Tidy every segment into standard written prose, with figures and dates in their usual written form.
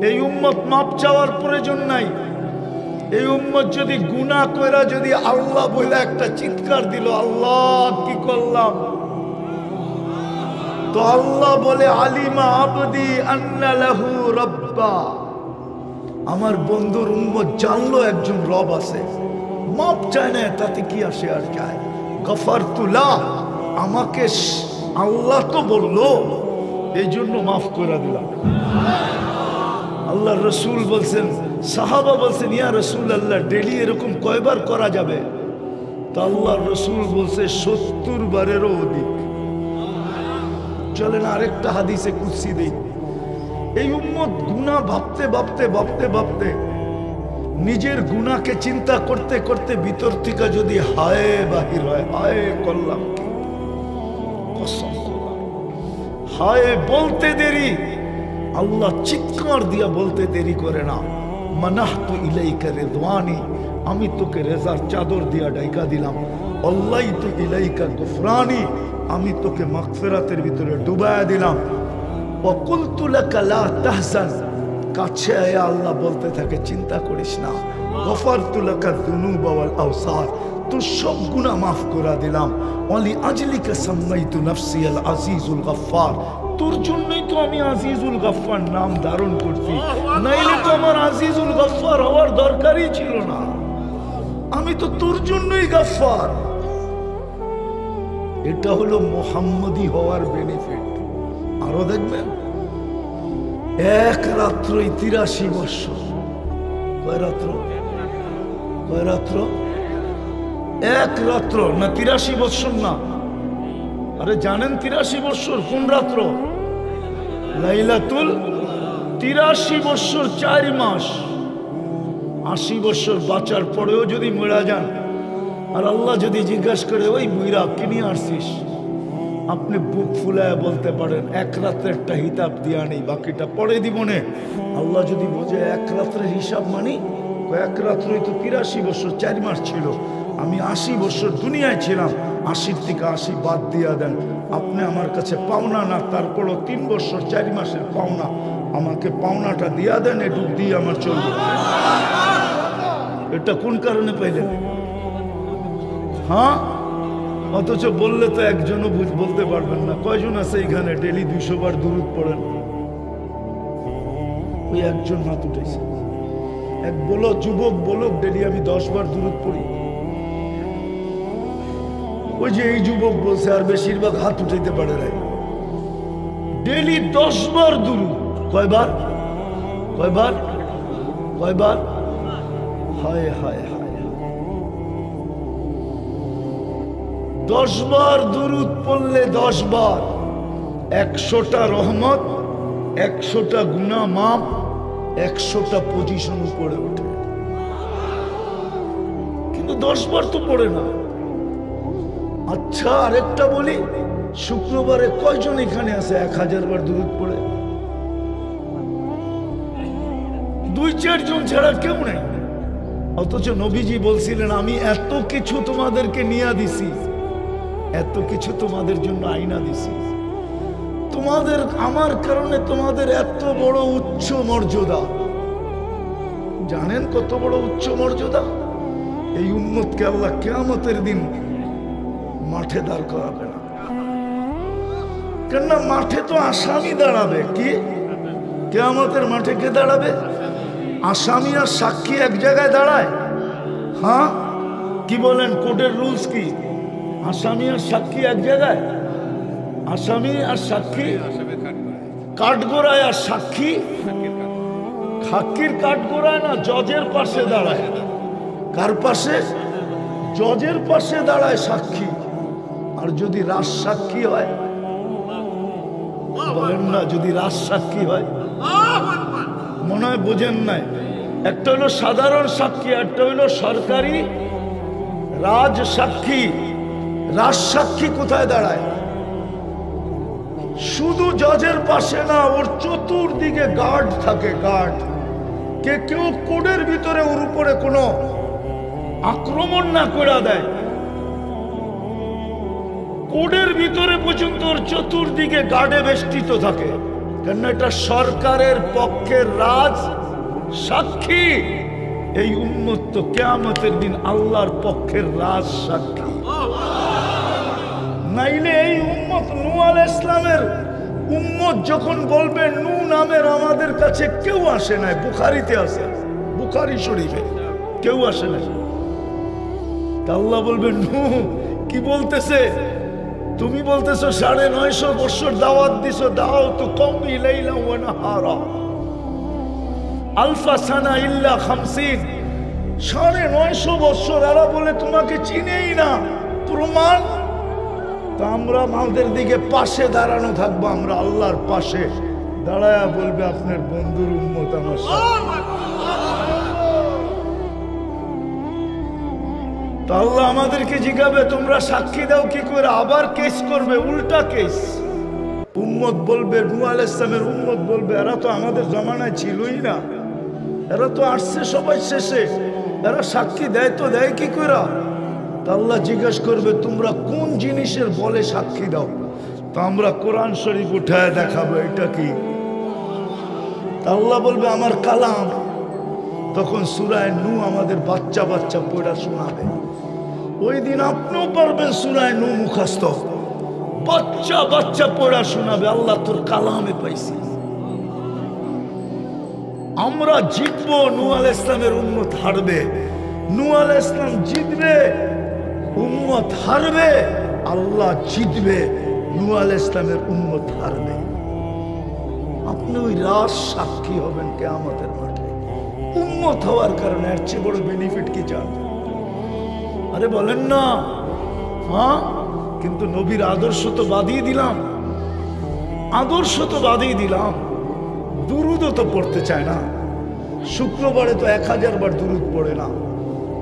এই উম্মত মাপ চাওয়ার প্রয়োজন নাই। এই উম্মত যদি গুনাহ কইরা যদি আল্লাহ বলে একটা চিৎকার দিল, আল্লাহ কি করলাম, তো আল্লাহ বলে আলিমা আবদি আন্না লাহু রাব্বা, আমার বন্ধুর উম্মত জানলো একজন রব আছে। মাপ চায় না, তাতে কি আসে আর যায়। গফারতু লাহ, আমাকে আল্লাহ তো বললো, এই জন্য মাফ করে দিলাম। আল্লাহ রসুল বলছেন, সাহাবা বলছেন, ইয়া রসুল আল্লাহ ডেলি এরকম কয়বার করা যাবে? তো আল্লাহ রসুল বলছে 70 বারেরও অধিক। চলেন আরেকটা হাদিসে কুদসি দেই। এই উম্মত গুনাহ ভাবতে ভাবতে ভাবতে ভাবতে নিজের গুনাহকে চিন্তা করতে করতে ভিতর থেকে যদি হায় বাহির হয়, হায় করলাম কি, কসম খোদা, হায় বলতে দেরি, আল্লাহ চিৎকার দিয়া বলতে দেরি করে না, মানাহতু ইলাইকা রিদওয়ানি, আমি তোকে রেজার চাদর দিয়া ডাইকা দিলাম, আল্লাহতু ইলাইকা গুফরানি, আমি তোকে মাগফিরাতের ভিতরে ডুবায়া দিলাম, ওয়া কুলতু লাকা লা তাহজান, কাছে আয়া আল্লাহ বলতে থাকে চিন্তা করিস না, গফারতু লাকা যুনুবা ওয়াল আওসার, তোর সব গুনাহ মাফ করে দিলাম, ওয়ালি আজলিকা সাম্মাইতু নাফসি আল আজিজুল গফফার, তোর জন্যই তো আমি আজিজুল গফফার নাম ধারণ করছি, নাইলে তো আমার আজিজুল গফফার হওয়ার দরকারই ছিল না, আমি তো তোর জন্যই গফফার। এটা হলো মুহাম্মদী হওয়ার বেনিফিট। আরো দেখবেন, এক রাত্রই 83 বছর। কয় রাত্র? কয় রাত্র? এক রাত্র না, 83 বছর না। আরে জানেন 83 বছর কোন রাত্র? লাইলাতুল 83 বছর 4 মাস। 80 বছর বাঁচার পরেও যদি মরা যান, আর আল্লাহ যদি জিজ্ঞাসা করে, ওই বুইরা কি নিয়ে আসছিস, আপনি বুক ফুলায় বলতে পারেন এক রাত্রে একটা হিসাব দিয়া নেই, বাকিটা পরে দিব নে। আল্লাহ যদি বোঝে এক রাত্রের হিসাব মানি, এক রাত্রই তো 83 বছর 4 মাস ছিল, আমি 80 বছর দুনিয়ায় ছিলাম, 80 থেকে 80 বাদ দিয়া দেন, আপনি আমার কাছে পাওনা না, তারপরও 3 বছর 4 মাসের পাওনা, আমাকে পাওনাটা দিয়া দেন, এটুক দিয়ে আমার চলবে। এটা কোন কারণে পাইলেন? হ্যাঁ, অথচ বললে তো একজনও বলতে পারবেন না। কয়জন আছে এখানে ডেলি 200 বার দুরূদ পড়েন? ওই একজন হাত উঠেছে। এক বলো যুবক বলো ডেলি আমি 10 বার দুরূদ পড়ি। ওই যে এই যুবক বলছে, আর বেশিরভাগ হাত উঠাইতে পারে নাই। ডেলি 10 বার দুরূদ। কয়বার? কয়বার? কয়বার? হায় হায় হায়, 10 বার দুরূদ পড়লে 10 বার 100টা রহমত, 100টা গুনাহ মাফ, 100টা পজিশন উপরে ওঠে। কিন্তু 10 বার তো পড়ে না। আচ্ছা আরেকটা বলি, শুক্রবারে কয়জন এখানে আছে 1000 বার দুরূদ পড়ে? 2-4 জন ছাড়া কেউ নেই। অথচ নবীজি বলছিলেন, আমি এত কিছু তোমাদেরকে নিয়ে দিছি, এত কিছু তোমাদের জন্য আইনা দিছি, তোমাদের আমার কারণে তোমাদের এত বড় উচ্চ মর্যাদা। জানেন কত বড় উচ্চ মর্যাদা? এই উম্মতকে আল্লাহ কিয়ামতের দিন মাঠে দাঁড় করাবে না। কেননা মাঠে তো আসামি দাঁড়াবে। কি কিয়ামতের মাঠে কে দাঁড়াবে? আসামি আর সাক্ষী এক জায়গায় দাঁড়ায়? হ্যাঁ, কি বলেন? কোর্টের রুলস কি? আসামি আর সাক্ষী এক জায়গায়? আসামি আর সাক্ষী কাঠগোড়ায়, আর সাক্ষী সাক্ষীর কাঠগোড়ায় না, জজের পাশে দাঁড়ায়। কার পাশে? জজের পাশে দাঁড়ায় সাক্ষী। আর যদি রাজ সাক্ষী হয়, বলেন না, যদি রাজ সাক্ষী হয়, মনে হয় বোঝেন নাই। একটা হলো সাধারণ সাক্ষী, একটা হলো সরকারি রাজ সাক্ষী। রাজ সাক্ষী কোথায় দাঁড়ায়? শুধু জজের পাশে না, ওর চতুর্দিকে গার্ড থাকে। গার্ড কে কেউ কোর্টের ভিতরে ওর উপরে কোনো আক্রমণ না করে দেয়, কোর্টের ভিতরে পর্যন্ত ওর চতুর্দিকে গার্ডে বেষ্টিত থাকে। কেন এটা সরকারের পক্ষের রাজ সাক্ষী। এই উম্মত তো কিয়ামতের দিন আল্লাহর পক্ষের রাজ সাক্ষী। নাইলে এই উম্মত নূহ আলাইহিস সালামের উম্মত যখন বলবে নূহ নামের আমাদের কাছে কেউ আসে নাই, বুখারীতে আছে, বুখারী শরীফে কেউ আসে নাই। আল্লাহ বলবে নূহ কি বলতেছে? তুমি বলতেছো 950 বছর দাওয়াত দিছো, দাও তো কওমি লাইলা ওয়া নাহারা আলফা সানা ইল্লা 50। 950 বছর এরা বলে তোমাকে চিনেই না, প্রমাণ? তা আমরা আমাদের দিকে পাশে দাঁড়ানো থাকবো, আমরা আল্লাহর পাশে দাঁড়ায়া বলবে আপনার বন্ধুর উম্মত আমার সাথে। তা আল্লাহ আমাদেরকে জিজ্ঞাবে তোমরা সাক্ষী দাও কি করে? আবার কেস করবে, উল্টা কেস। উম্মত বলবে, নূহ আলাইহিস সালামের উম্মত বলবে এরা তো আমাদের জমানায় ছিলই না, এরা তো আসছে সবাই শেষে, এরা সাক্ষী দেয় তো দেয় কি করে? তা আল্লাহ জিজ্ঞাসা করবে তোমরা কোন জিনিসের বলে সাক্ষী দাও? তা আমরা কোরআন শরীফ উঠায় দেখাবো এটা কি। তা আল্লাহ বলবে আমার কালাম। তখন সূরা নূহ আমাদের বাচ্চা বাচ্চা পড়া শোনাবে। ওই দিন আপনিও পারবেন সূরা নূহ মুখস্থ, বাচ্চা বাচ্চা পড়া শোনাবে। আল্লাহ তোর কালামে পাইছি। আমরা জিতবো, নূহ আলাইহিস সালামের উম্মত হারবে। নূহ আলাইহিস সালাম জিতবে, উম্মত হারবে। আল্লাহ জিতবে, নূহ আলাইহিস সালামের উম্মত হারবে। আপনি ওই রাজ সাক্ষী হবেন কিয়ামতের মাঠে উম্মত হওয়ার কারণে। এর চেয়ে বড় বেনিফিট কি চান? আরে বলেন না। হ্যাঁ, কিন্তু নবীর আদর্শ তো বাদিয়ে দিলাম, আদর্শ তো বাদিয়ে দিলাম। দুরুদও তো পড়তে চায় না। শুক্রবারে তো 1000 বার দুরুদ পড়ে না,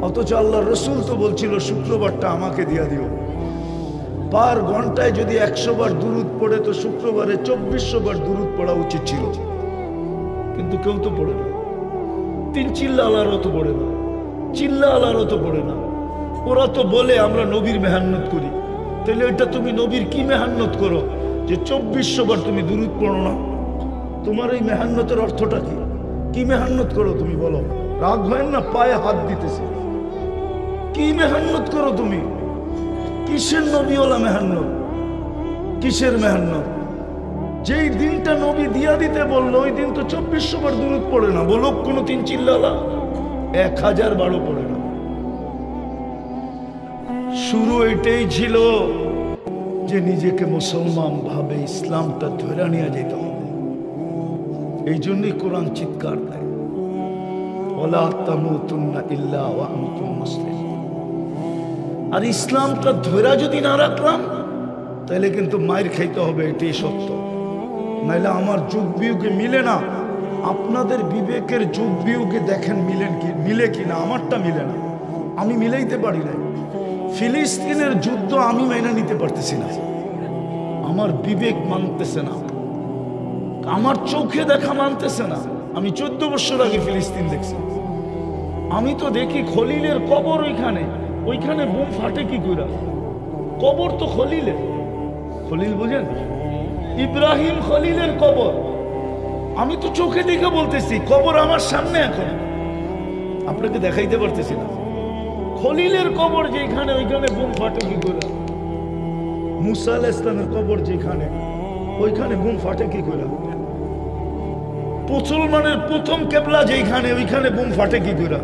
অথচ আল্লাহ রসুল তো বলছিল শুক্রবারটা আমাকে দিয়া দিও। পার ঘন্টায় যদি 100 বার দুরুদ পড়ে তো শুক্রবারে 2400 বার দুরুদ পড়া উচিত ছিল, কিন্তু কেউ তো পড়ে না। 3 চিল্লা আল্লাহরও তো পড়ে না, চিল্লা আল্লাহরও তো পড়ে না। ওরা তো বলে আমরা নবীর মেহান্নত করি। তাহলে এটা তুমি নবীর কি মেহান্নত করো যে 2400 বার তুমি দুরুদ পড়ো না? তোমার এই মেহান্নতের অর্থটা কি? কি মেহান্নত করো তুমি বলো? রাগ হয় না? পায়ে হাত দিতেছে। কি মেহান্নত করো তুমি? কিসের নবীওয়ালা মেহান্নত? কিসের মেহান্নত? যেই দিনটা নবী দিয়া দিতে বললো ওই দিন তো 2400 বার দুরুদ পড়ে না। বলুক কোনো 3 চিল্লালা 1000 বারও পড়ে না। শুরু এটাই ছিল যে নিজেকে মুসলমান ভাবে ইসলামটা ধরে নিয়ে যেতে হবে। এই জন্যই কোরআন চিৎকার দেয়, ওয়ালা তামুতুন্না ইল্লা ওয়া আনতুম মুসলিমুন। আর ইসলামটা ধরে যদি না রাখলাম তাহলে কিন্তু মাইর খাইতে হবে, এটাই সত্য। নাইলে আমার যুগ বিয়োগে মিলে না। আপনাদের বিবেকের যুগ বিয়োগে দেখেন মিলে কিনা। আমারটা মিলে না, আমি মিলাইতে পারি না। ফিলিস্তিনের যুদ্ধ আমি মেনে নিতে পারতেছি না, আমার বিবেক মানতেছে না, আমার চোখে দেখা মানতেছে না। আমি 14 বছর আগে ফিলিস্তিন দেখছি। আমি তো দেখি খলিলের কবর ওইখানে বোম ফাটে কি করে? কবর তো খলিলের। খলিল বুঝেন? ইব্রাহিম খলিলের কবর। আমি তো চোখে দেখে বলতেছি, কবর আমার সামনে এখন, আপনাকে দেখাইতে পারতেছি না। খলিলের কবর যেখানে ওইখানে বোম ফাটে কি করে? মুসা আলাইহিস সালামের কবর যেখানে ওইখানে বোম ফাটে কি করে? মুসলমানের প্রথম কেবলা যেখানে ওইখানে বোম ফাটে কি করে?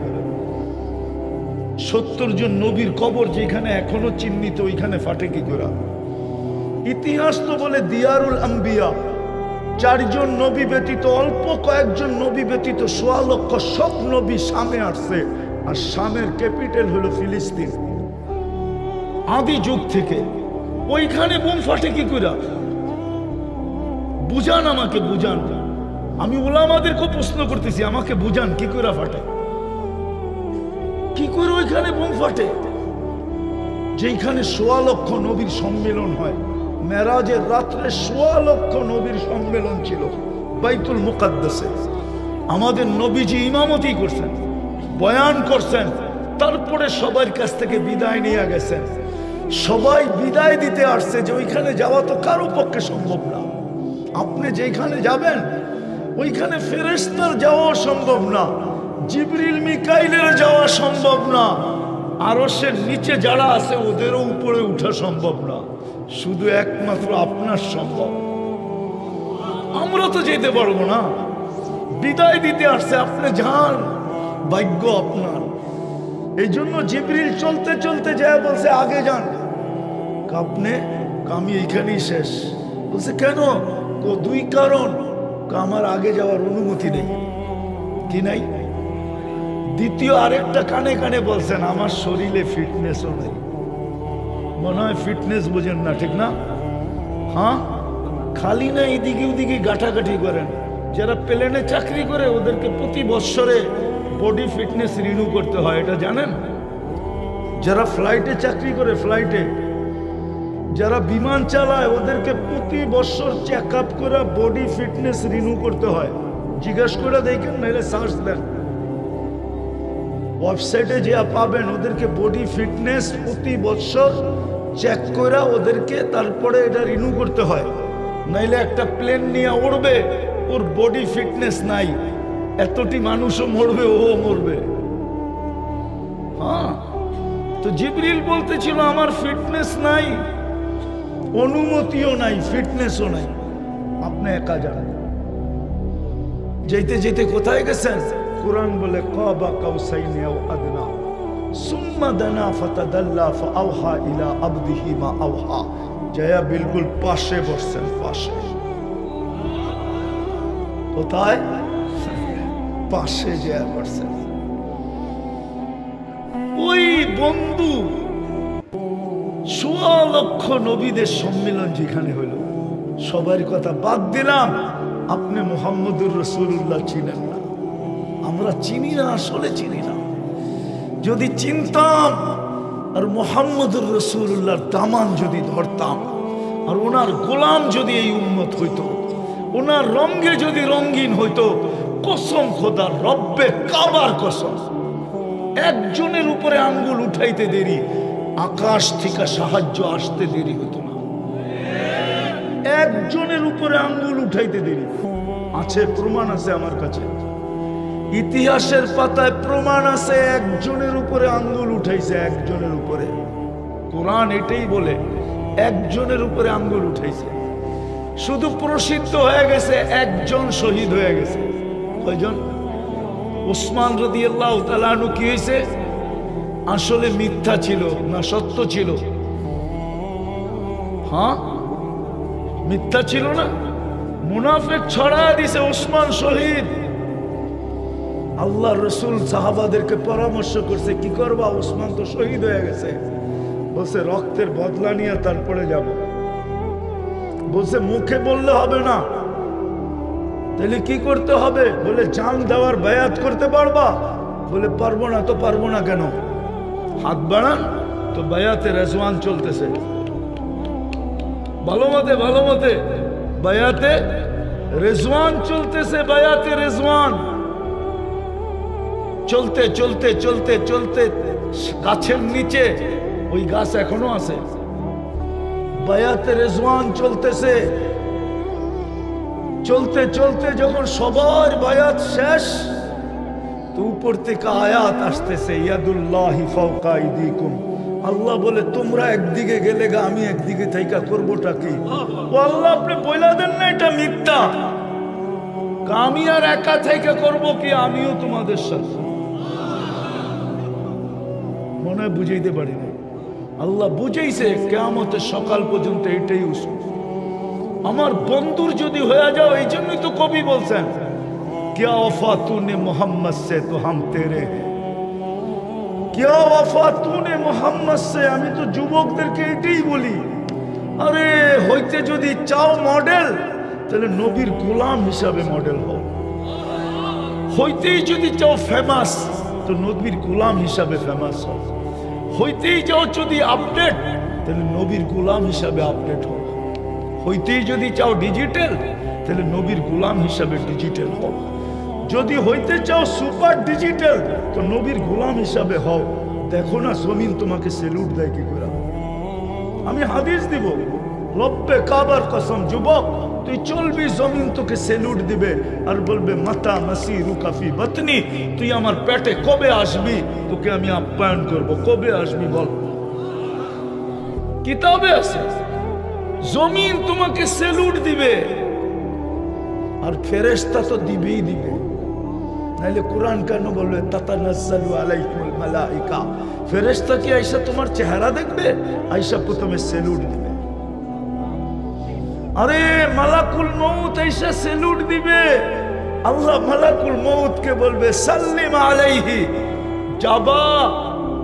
70 জন নবীর কবর যেখানে এখনো চিহ্নিত ওইখানে ফাটে কি করে? ইতিহাস তো বলে দিয়ারুল আম্বিয়া, 4 জন নবী ব্যতীত অল্প কয়েকজন নবী ব্যতীত 1.25 লক্ষ সব নবী শামে আসছে। আর শামের ক্যাপিটাল হলো ফিলিস্তিন। আদি যুগ থেকে ওইখানে বোম ফাটে কি করে? বুঝান, আমাকে বুঝান। আমি উলামাদেরকে প্রশ্ন করতেছি, আমাকে বুঝান কি করে ফাটে, কি করে ওইখানে বোম ফাটে? যেখানে 1.25 লক্ষ নবীর সম্মেলন হয়। মেরাজের রাত্রে 1.25 লক্ষ নবীর সম্মেলন ছিল বাইতুল মুকাদ্দাসে। আমাদের নবীজি ইমামতি করছেন, বয়ান করছেন, তারপরে সবার কাছ থেকে বিদায় নিয়ে গেছেন। সবাই বিদায় দিতে আসছে যে ওইখানে যাওয়া তো কারো পক্ষে সম্ভব না। আপনি যেখানে যাবেন ওইখানে ফেরেশতার যাওয়া সম্ভব না, জিবরিল মিকাইলের যাওয়া সম্ভব না, আরশের নিচে যারা আছে ওদেরও উপরে উঠা সম্ভব না, শুধু একমাত্র আপনার সম্ভব। আমরা তো যেতে পারবো না, বিদায় দিতে আসছে, আপনি যান, ভাগ্য আপনার। এই জন্য জিবরিল চলতে চলতে যায় বলছে আগে যান। আপনি আমি এইখানেই শেষ। বলছে কেন? দুই কারণ, আমার আগে যাওয়ার অনুমতি নেই। কি নাই? দ্বিতীয় আরেকটা কানে কানে বলছেন আমার শরীরে ফিটনেসও নেই। মনে হয় ফিটনেস বোঝেন না, ঠিক না? হ্যাঁ, খালি না এদিকে ওদিকে গাঁটাগাঁটি করেন। যারা প্লেনে চাকরি করে ওদেরকে প্রতি বৎসরে বডি ফিটনেস রিনিউ করতে হয়, এটা জানেন? যারা ফ্লাইটে চাকরি করে, ফ্লাইটে যারা বিমান চালায় ওদেরকে প্রতি বছর চেক আপ করে বডি ফিটনেস রিনিউ করতে হয়। জিজ্ঞাসা করে দেখেন, নাহলে সার্চ দেন, ওয়েবসাইটে যে পাবেন। ওদেরকে বডি ফিটনেস প্রতি বছর চেক করে ওদেরকে তারপরে এটা রিনিউ করতে হয়, নাইলে একটা প্লেন নিয়ে উড়বে, ওর বডি ফিটনেস নাই, এতটি মানুষও মরবে, ও মরবে। হ্যাঁ, তো জিবরিল বলতেছিল আমার ফিটনেস নাই, অনুমতিও নাই, ফিটনেসও নাই, আপনি একা যান। যেতে যেতে কোথায় গেছেন? কুরআন বলে কাবা কাউসাইনি আও আদনা সুম্মা দানা ফাতাদাল্লা ফাআওহা ইলা আবদিহি মা আওহা। জয়া বিলকুল পাশে বসছেন, পাশে। কোথায়? পাশে জয়া বসছেন। ওই বন্ধু ১৬ লক্ষ নবীদের সম্মেলন যেখানে হইল, সবার কথা বাদ দিলাম, আপনি মুহাম্মদুর রাসূলুল্লাহ চিনেন না, আমরা চিনি না, আসলে চিনি না। যদি চিনতাম আর মুহাম্মদুর রাসূলুল্লাহর দামান যদি ধরতাম, আর ওনার গোলাম যদি এই উম্মত হইতো, ওনার রঙে যদি রঙিন হইতো, কসম খোদার, রব্বে কাবার কসম, একজনের উপরে আঙ্গুল উঠাইতে দেরি, আকাশ থেকে সাহায্য আসতে দেরি হতো না। একজনের উপরে আঙ্গুল উঠাইতে দেরি আছে, প্রমাণ আছে আমার কাছে, ইতিহাসের পাতায় প্রমাণ আছে, একজনের উপরে আঙ্গুল উঠাইছে, একজনের উপরে। কোরআন এটাই বলে, একজনের উপরে আঙ্গুল উঠাইছে। শুধু প্রসিদ্ধ হয়ে গেছে, একজন শহীদ হয়ে গেছে। কয়জন? উসমান রাদিয়াল্লাহু তাআলা আনহু কি হয়েছে? আসলে মিথ্যা ছিল না সত্য ছিল? হ্যাঁ, মিথ্যা ছিল না, মুনাফিক ছড়ায় দিছে, উসমান শহীদ। আল্লাহ রসুল সাহাবাদেরকে পরামর্শ করছে, কি করবা? উসমান তো শহীদ হয়ে গেছে। বলছে রক্তের বদলা নিয়ে তারপরে যাব। বলছে মুখে বললে হবে না, তাহলে কি করতে হবে? বলে জান দেওয়ার বায়াত করতে পারবা? বলে পারবো না। তো পারবো না কেন? হাত বাড়ান। তো বায়াতে রেজওয়ান চলতেছে, ভালো মতে ভালো মতে বায়াতে রেজওয়ান চলতেছে, বায়াতে রেজওয়ান চলতে চলতে চলতে চলতে গাছের নিচে, ওই গাছ এখনো আছে, বায়াতে রেজওয়ান চলতেছে। চলতে চলতে যখন সবার বায়াত শেষ, তো উপর থেকে আয়াত আসতেছে, ইয়াদুল্লাহি ফাওকা আইদিকুম। আল্লাহ বলে তোমরা একদিকে গেলে গা, আমি একদিকে থাইকা করবোটা কি? ও আল্লাহ, আপনি বইলা দেন না এটা মিথ্যা, আমি আর একা থাইকা করব কি? আমিও তোমাদের সাথে। মনে হয় বুঝাইতে পারি না। আল্লাহ বুঝাইছে কিয়ামতের সকাল পর্যন্ত এটাই উসুল। আমার বন্ধুর যদি হয়ে যাও, এই জন্যই তো কবি বলছেন, क्या वफा तूने मोहम्मद से तो हम तेरे हैं, क्या वफा तूने मोहम्मद से। আমি তো যুবকদেরকে এটাই বলি, আরে হইতে যদি চাও মডেল, তাহলে নবীর গোলাম হিসাবে মডেল হও। হইতেই যদি চাও ফেমাস, তো নবীর গোলাম হিসাবে ফেমাস হও। হইতেই চাও যদি আপডেট, তাহলে নবীর গোলাম হিসাবে আপডেট হও। হইতেই যদি চাও ডিজিটাল, তাহলে নবীর গোলাম হিসাবে ডিজিটাল হও। যদি হইতে চাও সুপার ডিজিটাল, তো নবীর গোলাম হিসাবে হও। দেখো না জমিন তোমাকে সেলুট দেয় কি করে। আমি হাদিস দিব, রব্বে কাবার কসম, যুবক তুই চলবি, জমিন তোকে সেলুট দিবে আর বলবে মাতা মাসিরুকা ফি বাতনি, তুই আমার পেটে কবে আসবি, তোকে আমি আপ্যায়ন করব। কবে আসবি বল? কিতাবে আছে জমিন তোমাকে সেলুট দিবে, আর ফেরেশতা তো দিবেই দিবে। নাইলে কোরআন কেন বলবে তাতানাজ্জালু আলাইকুমুল মালাইকা? ফেরেশতা কি আয়েশা তোমার চেহারা দেখবে? আয়েশা প্রথমে সেলুট দিবে। আরে মালাকুল মউত আয়েশা সেলুট দিবে। আল্লাহ মালাকুল মউতকে বলবে সাল্লিম আলাইহি, যাবা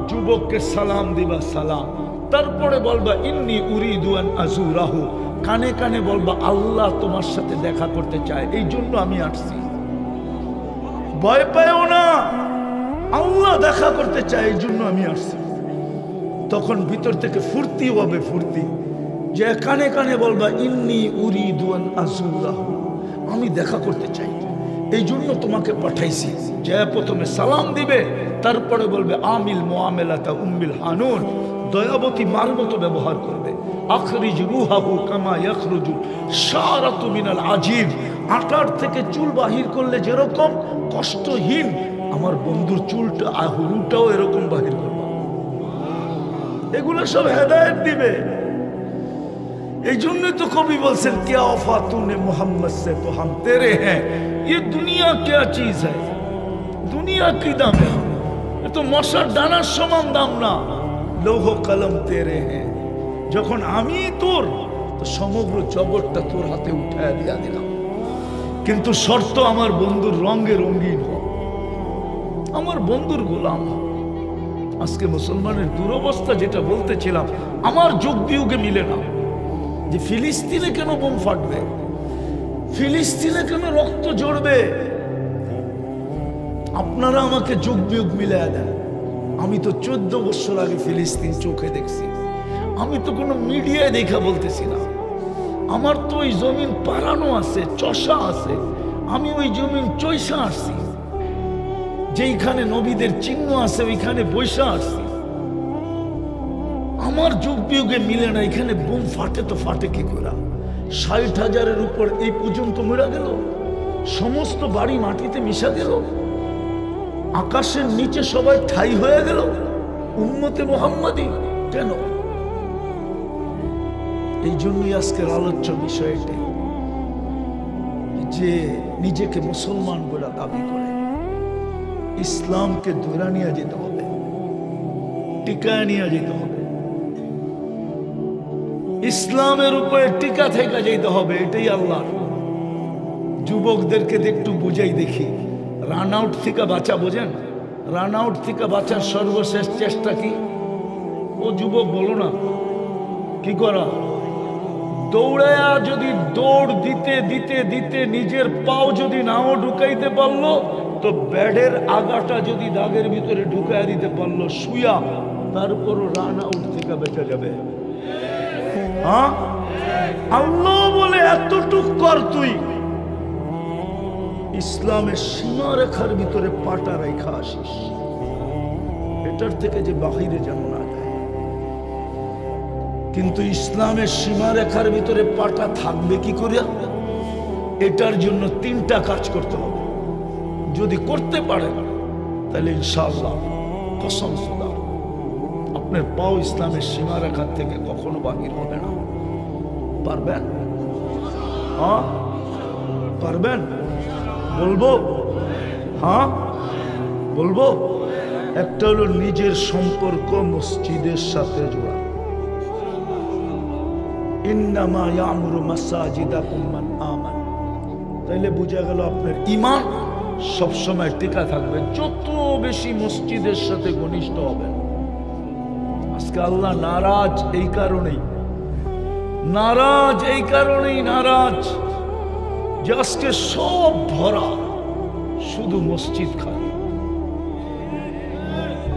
যুবককে সালাম দিবা, সালাম। তারপরে বলবা ইন্নী উরিদু আন আযুরাহু, কানে কানে বলবা আল্লাহ তোমার সাথে দেখা করতে চায়, এই জন্য আমি আসছি। ভয় পাইও না, আল্লাহ দেখা করতে চায়, এই জন্য আমি আসছি। তখন ভিতর থেকে ফুর্তি হবে, ফুর্তি, যে কানে কানে বলবা ইন্নী উরিদু আন আযুরাহু, আমি দেখা করতে চাই, এই জন্য তোমাকে পাঠাইছি। যে প্রথমে সালাম দিবে, তারপরে বলবে আমিল মুআমেলাতা উম্মিল হানুন, দয়াবতী মার মতো ব্যবহার করবে। আখরিজ রুহাহু কামা ইয়াখরুজু শারাতু মিনাল আজিব, আটার থেকে চুল বাহির করলে যেরকম কষ্টহীন, আমার বন্ধুর চুলটা রুটাও এরকম বাহির করবে। এগুলো সব হেদায়েত দিবে। এই জন্যই তো কবি বলছেন क्या वफा तूने मोहम्मद से तो हम तेरे हैं, ये दुनिया क्या चीज है, दुनिया की दाम है, ये तो মশার ডানার সমান দাম না। লৌহ কলম তেরে হ্যাঁ, যখন আমি তোর, তো সমগ্র জগৎটা তোর হাতে উঠায় দিয়া দিলাম। কিন্তু শর্ত আমার বন্ধুর রঙে রঙিন হোক, আমার বন্ধুর গোলাম। আজকে মুসলমানের দুরবস্থা যেটা বলতেছিলাম, আমার যুগ বিয়োগে মিলে না। যে ফিলিস্তিনে কেন বোম ফাটবে, ফিলিস্তিনে কেন রক্ত ঝরবে? আপনারা আমাকে যুগ বিয়োগ মিলাইয়া দেন। আমি তো 14 বছর আগে ফিলিস্তিন চোখে দেখছি, আমি তো কোনো মিডিয়ায় দেখা বলতেছি না। আমার তো ওই জমিন পারানো আছে, চষা আছে, আমি ওই জমিন চৈষা আসছি, যেইখানে নবীদের চিহ্ন আছে ওইখানে বৈশা আসছি। আমার যুগ বিয়োগে মিলে না। এখানে বোম ফাটে তো ফাটে কি করে? 60,000-এর উপর এই পর্যন্ত মরে গেল, সমস্ত বাড়ি মাটিতে মিশা গেল, আকাশের নিচে সবাই ঠাই হয়ে গেল। উম্মতে মুহাম্মাদি কেন? এই জন্যই আজকের আলোচ্য বিষয় এটাই, যে নিজেকে মুসলমান বলে দাবি করে ইসলামকে ধরে নিয়ে যেতে হবে, টিকায় নিয়ে যেতে হবে, ইসলামের উপরে টিকা থেকে যেতে হবে। এটাই আল্লাহ। যুবকদেরকে একটু বুঝাই দেখি, রান আউট থেকে বাঁচা, বোঝেন? রান আউট থেকে বাঁচার সর্বশেষ চেষ্টা কি? ও যুবক বলো না, কি করা? দৌড়ায়া যদি দৌড় দিতে দিতে দিতে নিজের পাও যদি নাও ঢুকাইতে পারলো, তো ব্যাডের আগাটা যদি দাগের ভিতরে ঢুকাইয়া দিতে পারলো শুয়া, তারপরও রান আউট থেকে বেঁচে যাবে। হ্যাঁ, আল্লাহ বলে এতটুক কর, তুই ইসলামের সীমারেখার ভিতরে পাটা রেখা আসিস, এটার থেকে যে বাহিরে যেন না যায়। কিন্তু ইসলামের সীমারেখার ভিতরে পাটা থাকবে কি করে? এটার জন্য 3টা কাজ করতে হবে। যদি করতে পারেন তাহলে ইনশাআল্লাহ কসম খোদা আপনার পাও ইসলামের সীমারেখার থেকে কখনো বাহির হবে না। পারবেন? হ্যাঁ পারবেন? বলবো? হ্যাঁ বলবো। একটা হলো নিজের সম্পর্ক মসজিদের সাথে জোড়া। ইন্নামা ইয়ামুরু মাসাজিদাকুম মান আমান। তাইলে বুঝা গেল আপনার ঈমান সবসময় টিকা থাকবে যত বেশি মসজিদের সাথে ঘনিষ্ঠ হবেন। আজকে আল্লাহ নারাজ এই কারণেই, নারাজ এই কারণেই নারাজ যে আজকে সব ভরা, শুধু মসজিদ খালি।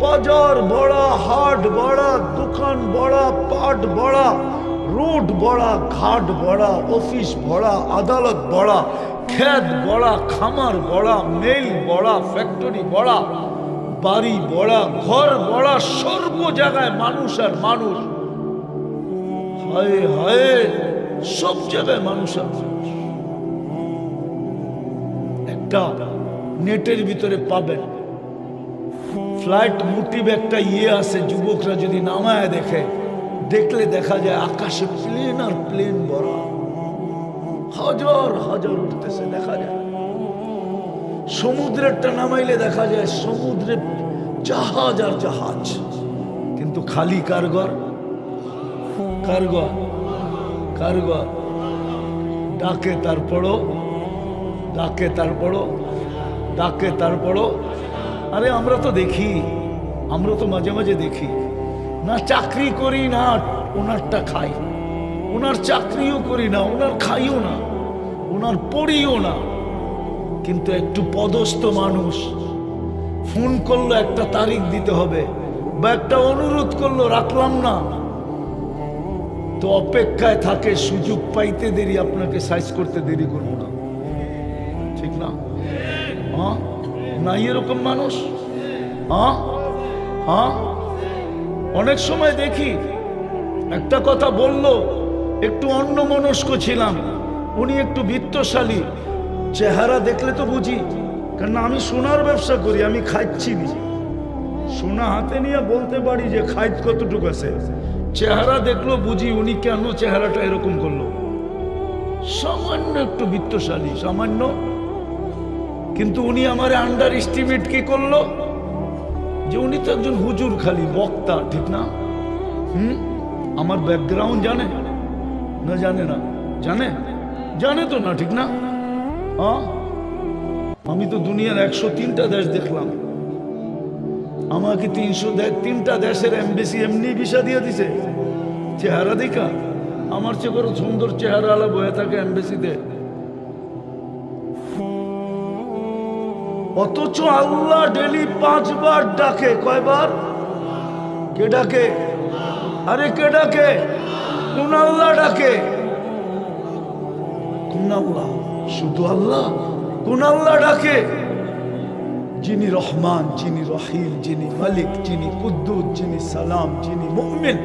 বাজার বড়া, হাট বড়া, দোকান বড়া, পাট বড়া, রোড বড়া, ঘাট বড়া, অফিস বড়া, আদালত বড়া, ক্ষেত বড়া, খামার বড়া, মেল বড়া, ফ্যাক্টরি বড়া, বাড়ি বড়া, ঘর বড়া, সর্ব জায়গায় মানুষ আর মানুষ। হায় হায়, সব জায়গায় মানুষ আর মানুষ। একটা নেটের ভিতরে পাবেন। ফ্লাইট মোটিভ একটা আছে, যুবকরা যদি নামায় দেখলে দেখা যায় আকাশে প্লেন আর প্লেন ভরা, হাজার হাজার উঠতেছে দেখা যায়। সমুদ্রেরটা নামাইলে দেখা যায় সমুদ্রে জাহাজ আর জাহাজ, কিন্তু খালি কারগর কারগর কারগর। ডাকে তারপরও ডাকে তারপরও ডাকে তারপরও। আরে আমরা তো দেখি, আমরা তো মাঝে মাঝে দেখি না, চাকরি করি না ওনারটা খাই, ওনার চাকরিও করি না, ওনার খাইও না, ওনার পড়িও না, কিন্তু একটু পদস্থ মানুষ ফোন করলো একটা তারিখ দিতে হবে বা একটা অনুরোধ করলো রাখলাম না, তো অপেক্ষায় থাকে সুযোগ পাইতে দেরি, আপনাকে সাইজ করতে দেরি করবো না, ঠিক না? হ্যাঁ না, এরকম মানুষ। হ্যাঁ হ্যাঁ, অনেক সময় দেখি একটা কথা বললো, একটু অন্যমনস্ক ছিলাম, উনি একটু বিত্তশালী, চেহারা দেখলে তো বুঝি, কারণ আমি সোনার ব্যবসা করি, আমি খাইছি নি, সোনা হাতে নিয়ে বলতে পারি যে খাইত কতটুকু আছে। চেহারা দেখলো বুঝি উনি কেন চেহারাটা এরকম করলো, সামান্য একটু বিত্তশালী, সামান্য। কিন্তু উনি আমার আন্ডার এস্টিমেট কি করলো, যে উনি তো একজন হুজুর, খালি বক্তা, ঠিক না? আমার ব্যাকগ্রাউন্ড জানে না? জানে না? জানে? জানে তো না, ঠিক না? হ্যাঁ, আমি তো দুনিয়ার 103টা দেশ দেখলাম, আমাকে 303টা দেশের এমবেসি এমনি ভিসা দিয়ে দিছে চেহারা দেখা। আমার চেয়ে বড় সুন্দর চেহারা আলা বয়ে থাকে এমবেসিতে, অথচ আল্লাহ ডেলি 5 বার ডাকে। কয়বার? কে ডাকে? আরে কে ডাকে? কোন আল্লাহ ডাকে? কোন আল্লাহ? শুধু আল্লাহ? কোন আল্লাহ ডাকে? যিনি রহমান, যিনি রহিম, যিনি মালিক, যিনি কুদ্দুস, যিনি সালাম, যিনি মুমিন,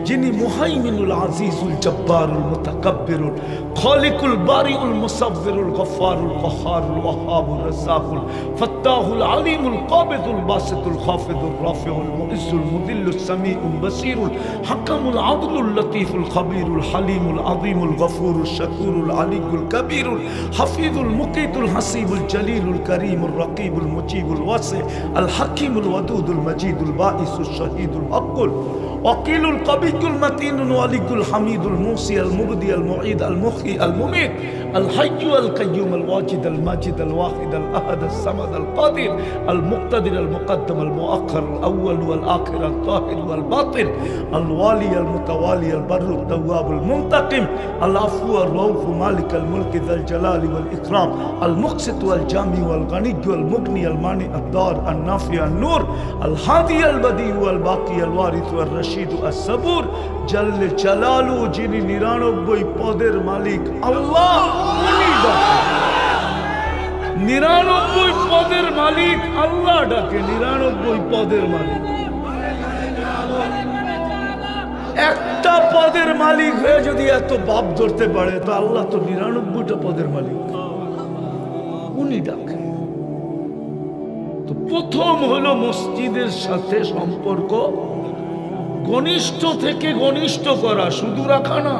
যিনি মুহাইমিনুল আজিজুল জব্বারুল মুতাকাব্বিরুল খালিকুল বারিউল মুসাব্বিরুল গফফারুল কাহ্হারুল ওয়াহ্হাবুর রাজ্জাকুল ফাত্তাহুল আলিমুল কাবিদুল বাসিতুল খাফিদুর রাফিউল মুইজ্জুল মুদিল্লুস সামিউল বাসিরুল হাকামুল আদলুল লতীফুল খবীরুল হালিমুল আযীমুল গফুরুল শাকুরুল আলিয়ুল কবীরুল হাফিজুল মুকিতুল হাসিবুল জলিলুল করিমুর রকিবুল মুজিবুল ওয়াসি আল হাকিমুল ওয়াদুদুল মজিদুল বাঈসুল শহীদুল হকুল وقيل القبي المتين الولي الحميد الموصي المبدي المعيد المحيي المميت الحي القيوم الواجد الماجد الواحد الأحد الصمد القادر المقتدر المقدم المؤخر الأول والآخر الظاهر والباطن الوالي المتوالي البر التواب المنتقم العفو الرؤوف مالك الملك ذا الجلال والإكرام المقسط والجامع والغني والمغني المانع الدار النافع النور الهادي البديع والباقي الوارث والرشيد الصبور جل جلاله যিনি 99 পদের মালিক আল্লাহ, উনি ডাকে। 99 পদের মালিক আল্লাহ ডাকে, 99 পদের মালিক। একটা পদের মালিক হয়ে যদি এত বাপ ধরতে পারে, তো আল্লাহ তো 99টা পদের মালিক, উনি ডাকে। তো প্রথম হলো মসজিদের সাথে সম্পর্ক ঘনিষ্ঠ থেকে ঘনিষ্ঠ করা, শুধু রাখা না।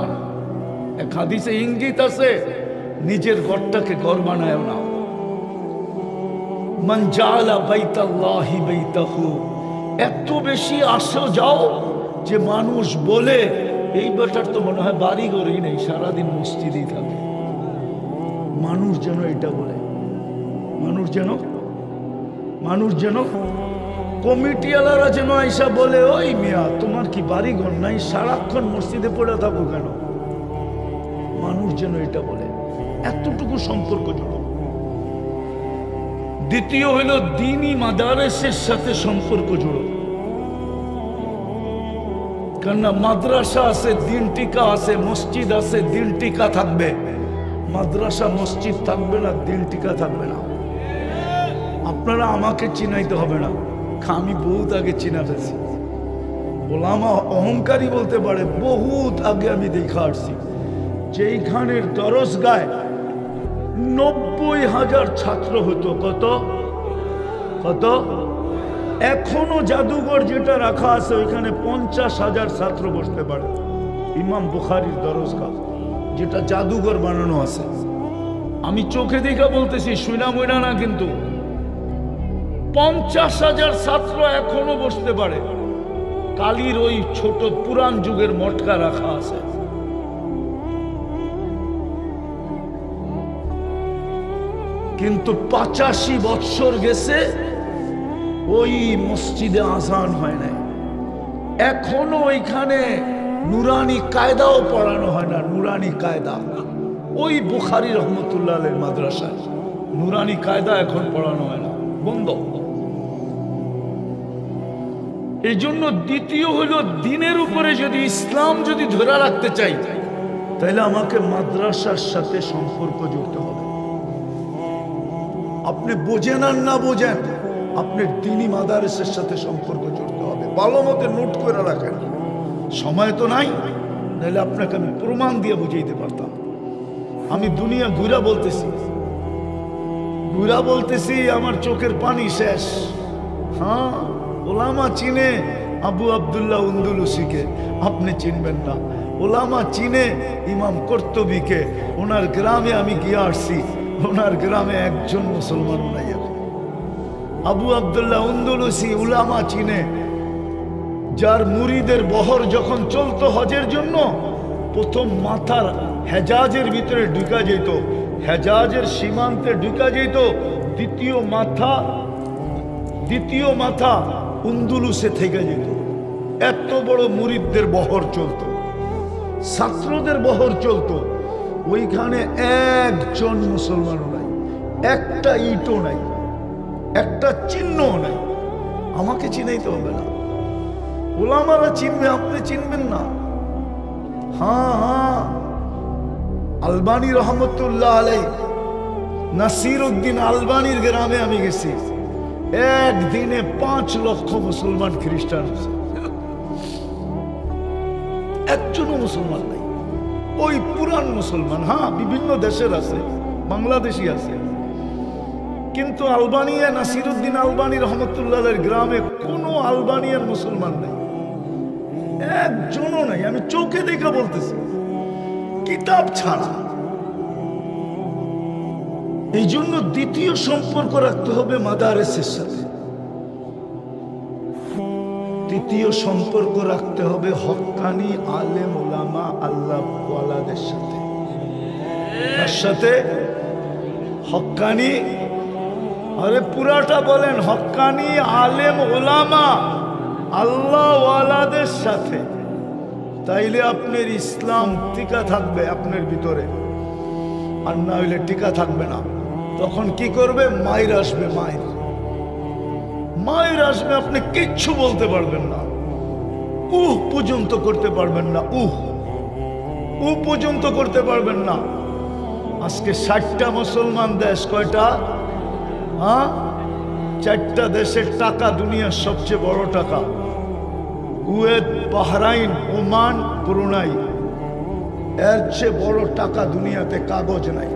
এক হাদিসে ইঙ্গিত আছে, নিজের ঘরটাকে ঘর বানায় না। মান জাআলা বাইতাল্লাহি বাইতাহু, এত বেশি আসো যাও যে মানুষ বলে এই বেটার তো মনে হয় বাড়ি ঘরেই নেই, সারাদিন মসজিদেই থাকে। মানুষ যেন এটা বলে, মানুষ যেন কমিটিওয়ালারা যেন আইসা বলে, ওই মিয়া তোমার কি বাড়ি ঘর নাই, সারাক্ষণ মসজিদে পড়ে থাকো কেন? মানুষ যেন এটা বলে, এতটুকু সম্পর্ক জড়ো। দ্বিতীয় হলো দ্বীনি মাদারেসের সাথে সম্পর্ক জড়ো। কেননা মাদ্রাসা আছে, দিন টিকা আছে, মসজিদ আছে, দিন টিকা থাকবে। মাদ্রাসা মসজিদ থাকবে না, দিন টিকা থাকবে না। আপনারা আমাকে চিনাইতে হবে না, আমি বহুত আগে চিনা ফেলছি। ওলামা অহংকারী বলতে পারে, বহুত আগে আমি দেখা আসছি। যেইখানের দরস গায় 90,000 ছাত্র হতো। কত কত? এখনো জাদুঘর যেটা রাখা আছে ওইখানে 50,000 ছাত্র বসতে পারে। ইমাম বুখারীর দরজগাহ যেটা জাদুঘর বানানো আছে, আমি চোখে দেখা বলতেছি, শুনা মইনা না, কিন্তু 50,000 ছাত্র এখনো বসতে পারে। কালীর ওই ছোট পুরান যুগের মটকা রাখা আছে। কিন্তু 85 বৎসর গেছে, ওই মসজিদে আজান হয় নাই। এখনো ওইখানে নুরানি কায়দাও পড়ানো হয় না। নুরানি কায়দা ওই বুখারী রহমতুল্লাহ আলাইহির মাদ্রাসায় নুরানি কায়দা এখন পড়ানো হয় না, বন্ধ। এই জন্য দ্বিতীয় হলো, দিনের উপরে যদি ইসলাম যদি ধরে রাখতে চাই, তাহলে আমাকে মাদ্রাসার সাথে সম্পর্ক জুড়তে হবে। আপনি বোঝেন আর না বোঝেন, আপনার দ্বীনি মাদারেসের সাথে সম্পর্ক জুড়তে হবে। ভালো মতো নোট করে রাখেন, সময় তো নাই, নাহলে আপনাকে আমি প্রমাণ দিয়ে বুঝাইতে পারতাম। আমি দুনিয়া ঘুরা বলতেছি, আমার চোখের পানি শেষ। হ্যাঁ, ওলামা চিনে আবু আব্দুল্লাহ উন্দুলুসিকে, আপনি চিনবেন না। ওলামা চিনে ইমাম কর্তবীকে, ওনার গ্রামে আমি গিয়ে আসছি, ওনার গ্রামে একজন মুসলমান নাই এখন। আবু আব্দুল্লাহ উন্দুলুসি উলামা চিনে, যার মুরিদের বহর যখন চলতো হজের জন্য, প্রথম মাথার হেজাজের ভিতরে ঢুকা যেত, হেজাজের সীমান্তে ঢুকা যেত, দ্বিতীয় মাথা উন্দুলুসে থেকে যেত। এত বড় মুরিদদের বহর চলতো, ছাত্রদের বহর চলতো। ওইখানে একজন মুসলমানও নাই, একটা ইটও নাই, একটা চিহ্নও নাই। আমাকে চিনাইতে হবে না, ওলামারা চিনবে, আপনি চিনবেন না। হ্যাঁ, আলবানী রহমতুল্লাহ আলাইহি, নাসির উদ্দিন আলবানীর গ্রামে আমি গেছি। একদিনে 5 লক্ষ মুসলমান খ্রিস্টান, একজনও মুসলমান নাই। ওই পুরান মুসলমান, হ্যাঁ বিভিন্ন দেশের আছে, বাংলাদেশি আছে, কিন্তু আলবানিয়া নাসিরউদ্দিন আলবানী রহমতুল্লাহের গ্রামে কোনো আলবানিয়ার মুসলমান নাই, একজনও নাই। আমি চোখে দেখা বলতেছি, কিতাব ছাড়া। এই জন্য দ্বিতীয় সম্পর্ক রাখতে হবে মাদারেসের সাথে। তৃতীয় সম্পর্ক রাখতে হবে হক্কানি আলেম ওলামা আল্লাহ ওয়ালাদের সাথে। তার সাথে হক্কানি, আরে পুরাটা বলেন, হক্কানি আলেম ওলামা আল্লাহ ওয়ালাদের সাথে। তাইলে আপনার ইসলাম টিকা থাকবে আপনার ভিতরে, আর না হইলে টিকা থাকবে না। তখন কি করবে? মায়ের আসবে, মায়ের আসবে, আপনি কিচ্ছু বলতে পারবেন না, পর্যন্ত করতে পারবেন না, পর্যন্ত করতে পারবেন না। আজকে 60টা মুসলমান দেশ, কয়টা? হ্যাঁ, 4টা দেশের টাকা দুনিয়ার সবচেয়ে বড় টাকা, কুয়েত, বাহরাইন, ওমান, ব্রুনাই। এর চেয়ে বড় টাকা দুনিয়াতে কাগজ নাই।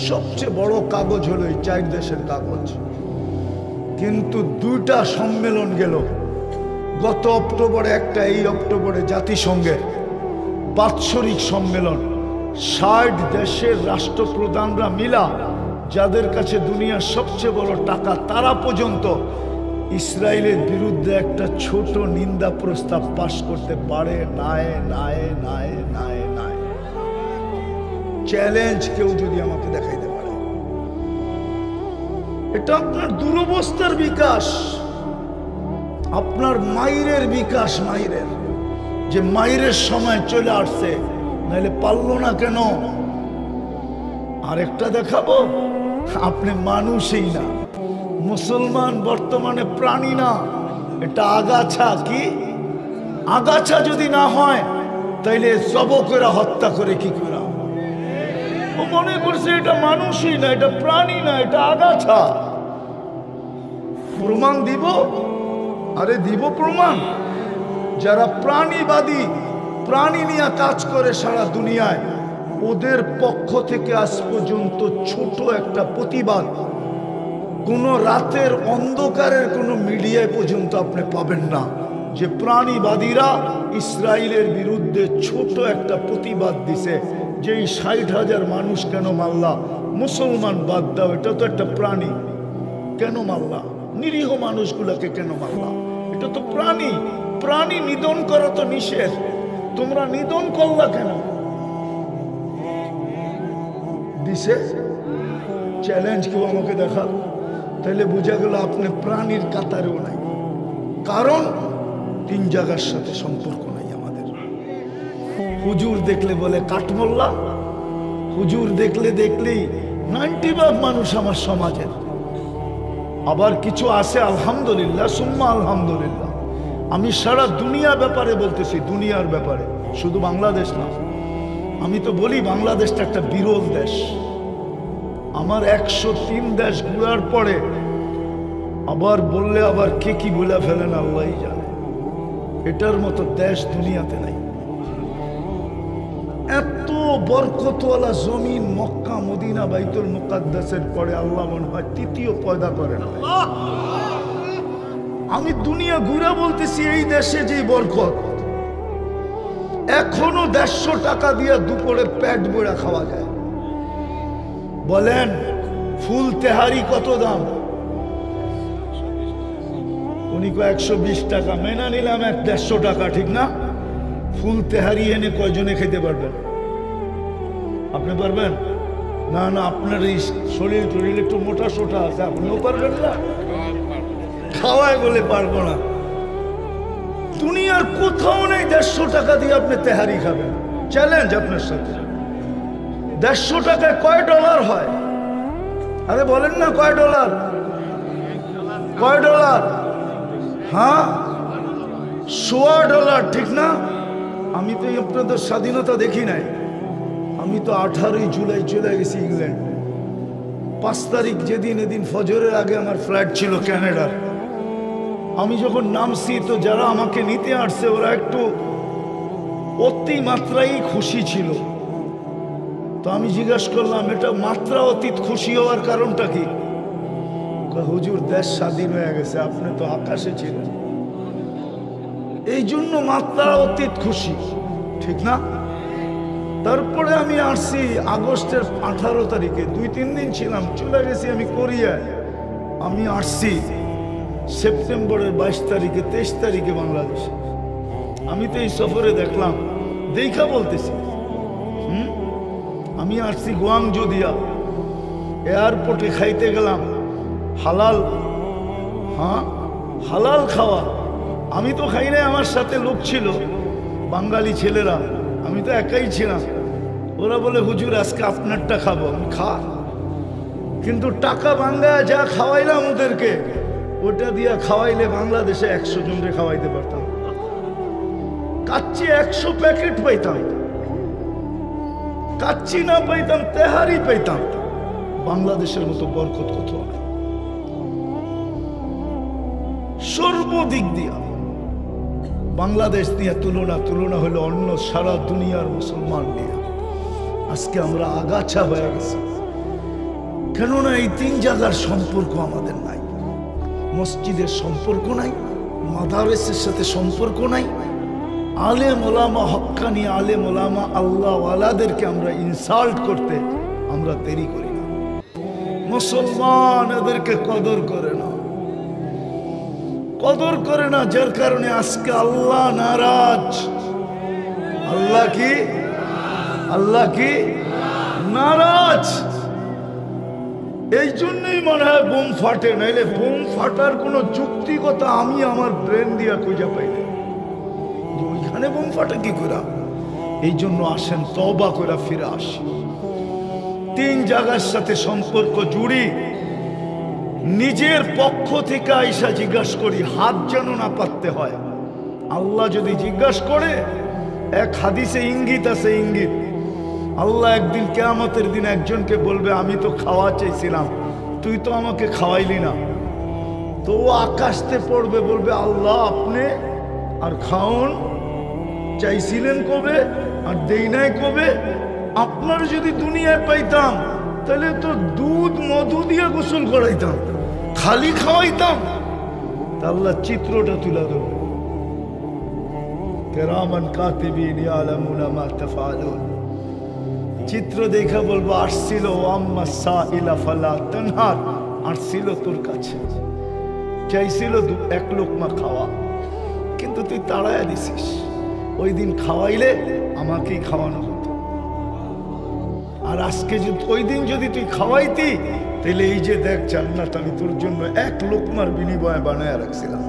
সবচেয়ে বড় কাগজ হলো এই 4 দেশের কাগজ। কিন্তু 2টা সম্মেলন গেল, গত অক্টোবরে একটা, এই অক্টোবরে জাতিসংঘের বাৎসরিক সম্মেলন। 60 দেশের রাষ্ট্রপ্রধানরা মিলা, যাদের কাছে দুনিয়ার সবচেয়ে বড় টাকা, তারা পর্যন্ত ইসরায়েলের বিরুদ্ধে একটা ছোট নিন্দা প্রস্তাব পাশ করতে পারে নাই। চ্যালেঞ্জ কেউ যদি আমাকে দেখাইতে পারে, এটা আপনার দুরবস্থার বিকাশ, আপনার মায়ের বিকাশ, মায়ের যে মায়ের সময় চলে আসছে, নাহলে পারলো না কেন? আরেকটা দেখাবো, আপনি মানুষই না, মুসলমান বর্তমানে প্রাণী না, এটা আগাছা। কি আগাছা যদি না হয়, তাইলে জব করে হত্যা করে কি করে? ও মনে করছে এটা মানুষই না, এটা প্রাণী না, এটা আগাছা। প্রমাণ দিব, আরে দিব প্রমাণ। যারা প্রাণীবাদী, প্রাণী নিয়ে কাজ করে সারা দুনিয়ায়, ওদের পক্ষ থেকে আজ পর্যন্ত ছোট একটা প্রতিবাদ কোন রাতের অন্ধকারের কোন মিডিয়ায় পর্যন্ত আপনি পাবেন না যে প্রাণীবাদীরা ইসরায়েলের বিরুদ্ধে ছোট একটা প্রতিবাদ দিছে যে এই ৬০,০০০ মানুষ কেন মারলা, মুসলমান বাদ দাও, এটা তো একটা প্রাণী, কেন মারলা, নিরীহ মানুষগুলোকে কেন মারলা, এটা তো প্রাণী, প্রাণী নিধন করা তো নিষেধ, তোমরা নিধন করলা কেন? দিছে চ্যালেঞ্জ কেউ আমাকে দেখা, তাহলে বোঝা গেল আপনি প্রাণীর কাতারেও নাই। কারণ 3 জায়গার সাথে সম্পর্ক নাই আমাদের। হুজুর দেখলে বলে কাঠমোল্লা, হুজুর দেখলেই 90% মানুষ আমার সমাজের। আবার কিছু আছে আলহামদুলিল্লাহ, সুম্মা আলহামদুলিল্লাহ, আমি সারা দুনিয়া ব্যাপারে বলতেছি, দুনিয়ার ব্যাপারে, শুধু বাংলাদেশ না। আমি তো বলি বাংলাদেশটা একটা বিরল দেশ। আমার 103 দেশ ঘুরার পরে আবার বললে আবার কে কি বলে ফেলেন আল্লাহই জানে। এটার মতো দেশ দুনিয়াতে নাই। এত বরকতওয়ালা জমিন মক্কা, মদিনা, বাইতুল মুকাদ্দাসের পরে আল্লাহ মনে হয় তৃতীয় পয়দা করেন। আমি দুনিয়া ঘুরে বলতেছি এই দেশে যে বরকত, এখনো 150 টাকা দিয়ে দুপুরে পেট ভরে খাওয়া যায়। বলেন ফুল তেহারি কত দাম? উনি 120 টাকা, মেনা নিলাম 150 টাকা, ঠিক না? ফুল তেহারি এনে কয়জনে খেতে পারবেন? আপনি পারবেন না? না, আপনার এই শরীর টরিল একটু মোটা সোটা আছে, আপনিও পারবেন না? খাওয়ায় বলে পারবো না। দুনিয়ার কোথাও নেই 150 টাকা দিয়ে আপনি তেহারি খাবেন। চ্যালেঞ্জ আপনার সাথে। 150 টাকায় কয় ডলার হয়? আরে বলেন না, কয় ডলার? কয় ডলার? হ্যাঁ, $1.25, ঠিক না? আমি তো আপনাদের স্বাধীনতা দেখি নাই। আমি তো 18 জুলাই চলে গেছি ইংল্যান্ড। 5 তারিখ যেদিন, এদিন ফজরের আগে আমার ফ্লাইট ছিল ক্যানাডার। আমি যখন নামছি তো যারা আমাকে নিতে আসছে ওরা একটু অতিমাত্রাই খুশি ছিল। তো আমি জিজ্ঞাসা করলাম, এটা মাত্রা অতীত খুশি হওয়ার কারণটা কি? হুজুর দেশ স্বাধীন হয়ে গেছে, আপনি তো আকাশে ছিলেন, এই জন্য মাত্রা অতীত খুশি, ঠিক না? তারপরে আমি আসছি আগস্টের 18 তারিখে, 2-3 দিন ছিলাম, চলে গেছি আমি কোরিয়ায়। আমি আসছি সেপ্টেম্বরের 22 তারিখে, 23 তারিখে বাংলাদেশে। আমি তো এই সফরে দেখলাম, দেখা বলতেছি। আমি আসছি গুয়াংজো দিয়া, এয়ারপোর্টে খাইতে গেলাম হালাল, হ্যাঁ হালাল খাওয়া। আমি তো খাই নাই, আমার সাথে লোক ছিল বাঙালি ছেলেরা, আমি তো একাই ছিলাম। ওরা বলে হুজুর আজকে আপনারটা খাবো। আমি খা, কিন্তু টাকা বাংলায় যা খাওয়াইলাম ওদেরকে, ওটা দিয়া খাওয়াইলে বাংলাদেশে 100 জনকে খাওয়াইতে পারতাম। কাচ্চি 100 প্যাকেট পাইতাম, কাচ্চি না পাইতাম তেহারি পাইতাম। বাংলাদেশের মতো বরকত কোথাও নেই সর্বদিক দিয়া। বাংলাদেশ নিয়ে তুলনা হলো অন্য সারা দুনিয়ার মুসলমান নিয়ে। আজকে আমরা আগাছা হয়ে গেছি, কেননা এই 3 জায়গার সম্পর্ক আমাদের নাই। মসজিদের সম্পর্ক নাই, মাদারেসের সাথে সম্পর্ক নাই, আলেম ওলামা, হক্কানি আলেম ওলামা আল্লাহওয়ালাদেরকে আমরা ইনসাল্ট করতে আমরা দেরি করি না। মুসলমান এদেরকে কদর করে না, কদর করে না, যার কারণে আজকে আল্লাহ নারাজ। আল্লাহ কি নারাজ। এই জন্যই মনে হয় বোম ফাটে, নাইলে বোম ফাটার কোনো যুক্তিকতা আমি আমার ব্রেন দিয়া খুঁজে পাই না। ওইখানে বোম ফাটে কি করে? এই জন্য আসেন তওবা করে ফিরে আসি। 3 জায়গার সাথে সম্পর্ক জুড়ি, নিজের পক্ষ থেকে আইসা জিজ্ঞাসা করি, হাত যেন না পাততে হয়। আল্লাহ যদি জিজ্ঞাসা করে, এক হাদিসে ইঙ্গিত আছে, ইঙ্গিত, আল্লাহ একদিন কিয়ামতের দিন একজনকে বলবে, আমি তো খাওয়া চাইছিলাম, তুই তো আমাকে খাওয়াইলি না। তো ও আকাশতে পড়বে, বলবে, আল্লাহ আপনি আর খাওন চাইছিলেন কবে আর দেই নাই কবে? আপনার যদি দুনিয়ায় পাইতাম তাহলে তো দুধ মধু দিয়ে গোসল করাইতাম, খালি খাওয়াইতাম। তা আল্লাহ চিত্রটা তুলে দেব, কিরামান কাতিবিন ইয়ালামুনা মা তাফআলুন। চিত্র দেখা বলবো আসছিল আম্মা সাইলা ফালা তানহার, আসছিল তোর কাছে, চাইছিল এক লোকমা খাওয়া, কিন্তু তুই তাড়াইয়া দিছিস। ওই দিন খাওয়াইলে আমাকেই খাওয়ানো হতো, আর আজকে যদি ওই দিন যদি তুই খাওয়াইতি তাহলে এই যে দেখ জান্নাত আমি তোর জন্য এক লোকমার বিনিময়ে বানায় রাখছিলাম,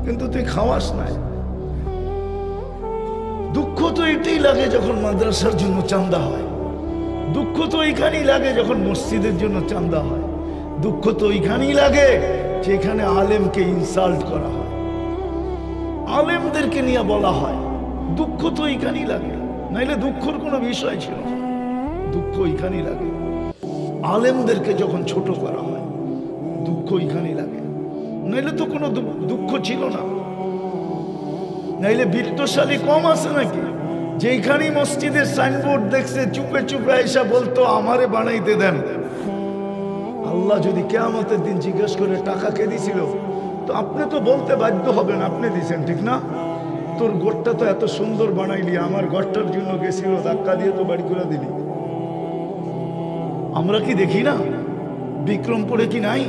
কিন্তু তুই খাওয়াস নাই। দুঃখ তো এটাই লাগে যখন মাদ্রাসার জন্য চাঁদা হয়, দুঃখ তো এইখানেই লাগে যখন মসজিদের জন্য চাঁদা হয়, দুঃখ তো ওইখানেই লাগে যেখানে আলেমকে ইনসাল্ট করা হয়, আলেমদেরকে নিয়ে বলা হয়। দুঃখ তো এইখানেই লাগে, নাইলে দুঃখের কোনো বিষয় ছিল না। দুঃখ ওইখানেই লাগে আলেমদেরকে যখন ছোট করা হয়, দুঃখ ওইখানেই লাগে, নাইলে তো কোনো দুঃখ ছিল না। নাইলে বিত্তশালী কম আছে নাকি? যেখানেই মসজিদের সাইনবোর্ড দেখছে চুপে চুপে এসে বলতো আমারে বানাইতে দেন। আল্লাহ যদি কিয়ামতের দিন জিজ্ঞেস করে টাকা কে দিছিল, তো আপনি তো বলতে বাধ্য হবেন আপনি দিছেন, ঠিক না? তোর ঘরটা তো এত সুন্দর বানাইলি, আমার ঘরটার জন্য গেছিল, ধাক্কা দিয়ে তো বাড়ি করে দিলি। আমরা কি দেখি না? বিক্রমপুরে কি নাই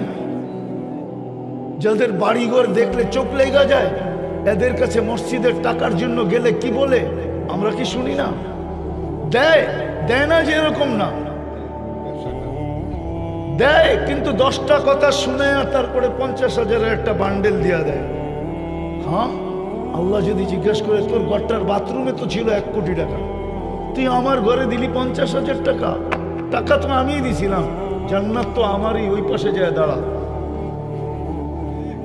যাদের বাড়িঘর দেখলে চোখ লেগে যায়? এদের কাছে মসজিদের টাকার জন্য গেলে কি বলে আমরা কি শুনি না? দেয় দেয় না, যে এরকম না দেয়, কিন্তু 10টা কথা শুনে তারপরে 50,000-এর একটা বান্ডেল দিয়া দেয়। হ্যাঁ, আল্লাহ যদি জিজ্ঞেস করে তোর ঘরটার বাথরুমে তো ছিল 1 কোটি টাকা, তুই আমার ঘরে দিলি 50,000 টাকা, টাকা তো আমিই দিছিলাম, জান্নাত তো আমারই, ওই পাশে যায় দাঁড়া।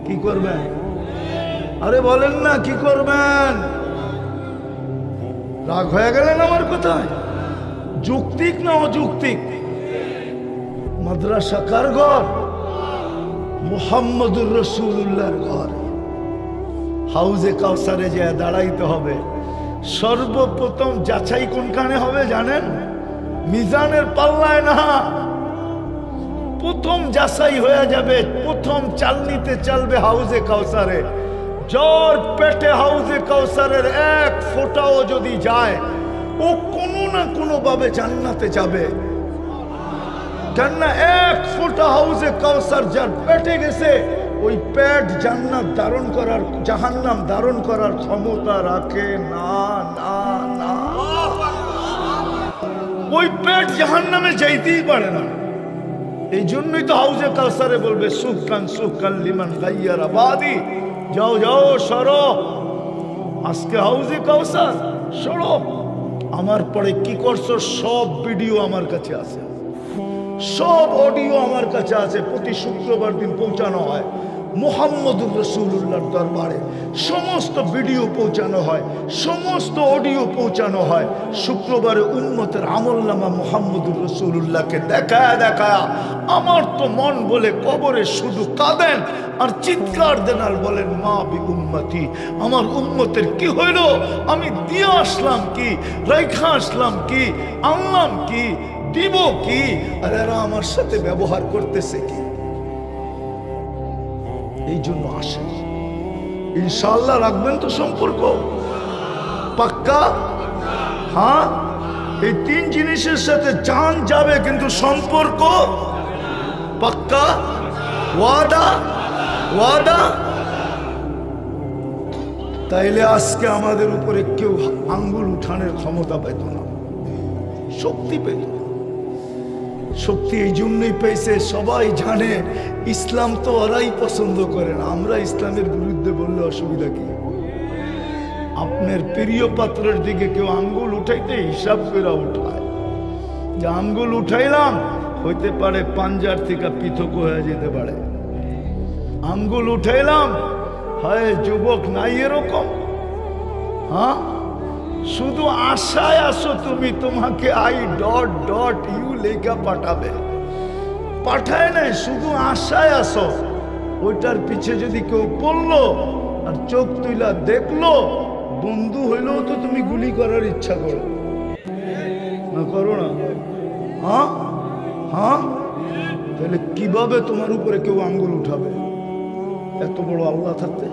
কি করবেন? আরে বলেন না কি করবেন? রাগ হয়ে গেলেন আমার কথায়? যৌক্তিক না অযৌক্তিক? মাদ্রাসা কার ঘর? মুহাম্মদুর রাসূলুল্লাহর ঘর। হাউজে কাউসারে যায় দাঁড়াইতে হবে। সর্বপ্রথম যাচাই কোনখানে হবে জানেন? মিজানের পাল্লায় না, প্রথম যাচাই হয়ে যাবে, প্রথম চালনিতে চালবে হাউজে কাউসারে। জ্বর পেটে হাউজে কাউসারের 1 ফোঁটাও যদি যায়, ও কোনো না কোনো ভাবে জান্নাতে যাবে। কেননা 1 ফোঁটা হাউজে কাউসার যার পেটে গেছে, ওই পেট জান্নাত ধারণ করার, জাহান্নাম ধারণ করার ক্ষমতা রাখে না। না না, ওই পেট জাহান্নামে যাইতেই পারে না। এই জন্যই তো হাউজে কাউসারে বলবে সুকান সুকান লিমান গাইয়ার আবাদি, যাও যাও সরো, আজকে হাউজে কাউসার সরো। আমার পরে কি করছো সব ভিডিও আমার কাছে আছে, সব অডিও আমার কাছে আছে। প্রতি শুক্রবার দিন পৌঁছানো হয় মুহাম্মদুর রাসূলুল্লাহর দরবারে, সমস্ত ভিডিও পৌঁছানো হয়, সমস্ত অডিও পৌঁছানো হয়। শুক্রবারে উম্মতের আমলনামা মুহাম্মদুর রাসূলুল্লাহকে দেখায় দেখায় আমার তো মন বলে কবরে শুধু কাঁদেন আর চিৎকার দেন আর বলেন মা বি উম্মতি, আমার উম্মতের কি হইল? আমি দিয়ে আসলাম কি, রাইখা আসলাম কি, আনলাম কি, দিব কি, আর এরা আমার সাথে ব্যবহার করতেছে কি? এই জন্য আসেন, ইনশাআল্লাহ রাখবেন তো সম্পর্ক পাক্কা? হ্যাঁ, এই 3 জিনিসের সাথে জান যাবে, কিন্তু সম্পর্ক পাক্কা। ওয়াদা ওয়াদা। তাইলে আজকে আমাদের উপরে কেউ আঙ্গুল উঠানোর ক্ষমতা পেত না, শক্তি পেত না। শক্তি এই জন্যই পেয়েছে, সবাই জানে ইসলাম তো ওরাই পছন্দ করে না, আমরা ইসলামের বিরুদ্ধে বললে অসুবিধা কি? আপনার প্রিয় পাত্রের দিকে কেউ আঙ্গুল উঠাইতে হিসাব করে উঠায়, যে আঙ্গুল উঠাইলাম হইতে পারে পাঞ্জার থেকে পৃথক হয়ে যেতে পারে, আঙ্গুল উঠাইলাম হয় যুবক নাই এরকম। হ্যাঁ, শুধু আশায় আসো তুমি, তোমাকে I.U লেখা পাঠাবে, পাঠায় নাই, শুধু আশায় আসো। ওইটার পিছে যদি কেউ পড়লো আর চোখ তুইলা দেখলো, বন্ধু হইলেও তো তুমি গুলি করার ইচ্ছা করো। না করো না? হ্যাঁ হ্যাঁ, তাহলে কিভাবে তোমার উপরে কেউ আঙ্গুল উঠাবে এত বড় আল্লাহ থাকতে?